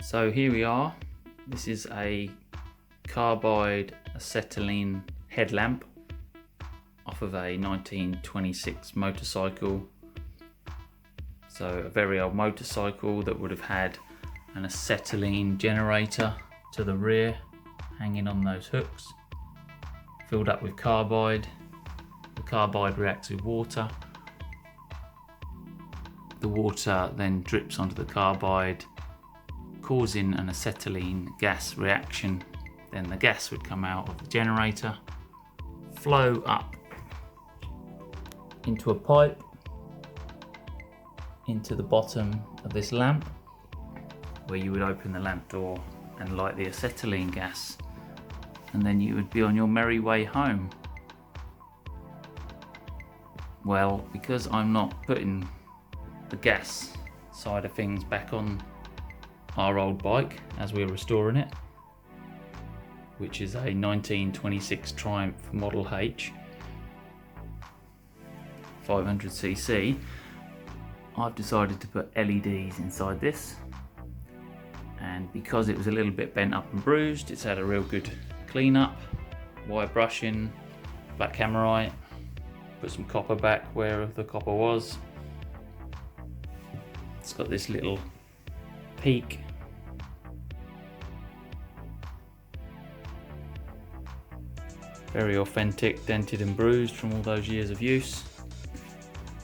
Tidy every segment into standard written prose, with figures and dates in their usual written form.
So here we are. This is a Carbide acetylene headlamp off of a 1926 motorcycle. So a very old motorcycle that would have had an acetylene generator to the rear hanging on those hooks, filled up with carbide. The carbide reacts with water. The water then drips onto the carbide, causing an acetylene gas reaction. Then the gas would come out of the generator, flow up into a pipe into the bottom of this lamp, where you would open the lamp door and light the acetylene gas, and then you would be on your merry way home. Well, because I'm not putting the gas side of things back on our old bike as we're restoring it, which is a 1926 Triumph Model H 500cc, I've decided to put LEDs inside this, and because it was a little bit bent up and bruised, it's had a real good clean up, wire brushing, black camerite, put some copper back where the copper was. It's got this little peak. Very authentic, dented and bruised from all those years of use.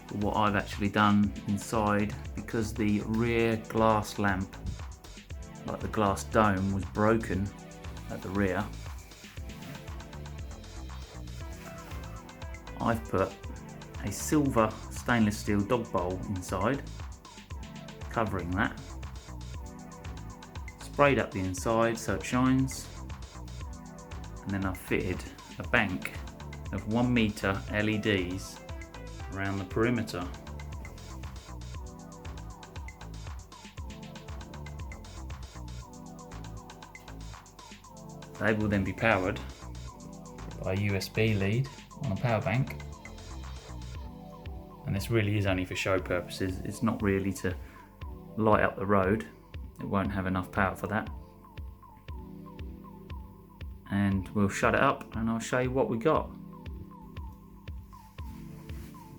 But what I've actually done inside, because the rear glass lamp, like the glass dome, was broken at the rear, I've put a silver stainless steel dog bowl inside, covering that, sprayed up the inside so it shines, and then I've fitted a bank of 1 meter LEDs around the perimeter. They will then be powered by a USB lead on a power bank, and this really is only for show purposes. It's not really to light up the road. It won't have enough power for that. And we'll shut it up and I'll show you what we got.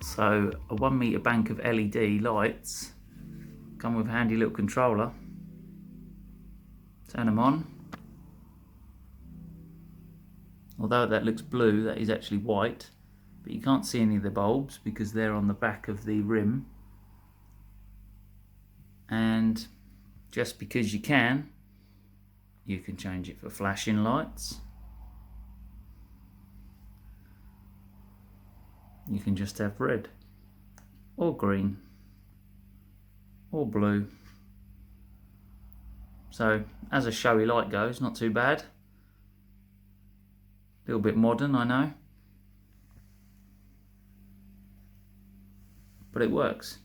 So a 1 meter bank of LED lights come with a handy little controller. Turn them on. Although that looks blue, that is actually white, but you can't see any of the bulbs because they're on the back of the rim. And just because you can change it for flashing lights. You can just have red or green or blue. So as a showy light goes, not too bad. A little bit modern, I know, but it works.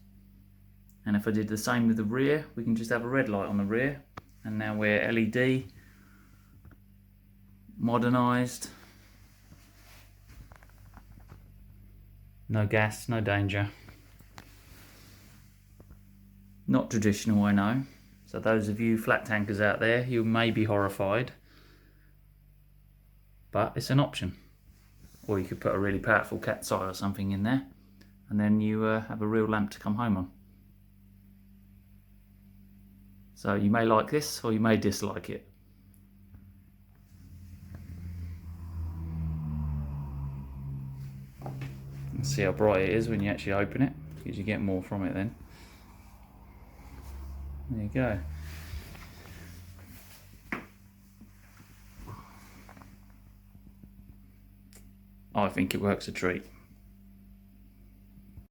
And if I did the same with the rear, we can just have a red light on the rear, and now we're LED modernised. No gas, no danger. Not traditional, I know. So those of you flat tankers out there, you may be horrified, but it's an option. Or you could put a really powerful cat's eye or something in there, and then you have a real lamp to come home on. So you may like this or you may dislike it. Let's see how bright it is when you actually open it, because you get more from it then. There you go. I think it works a treat.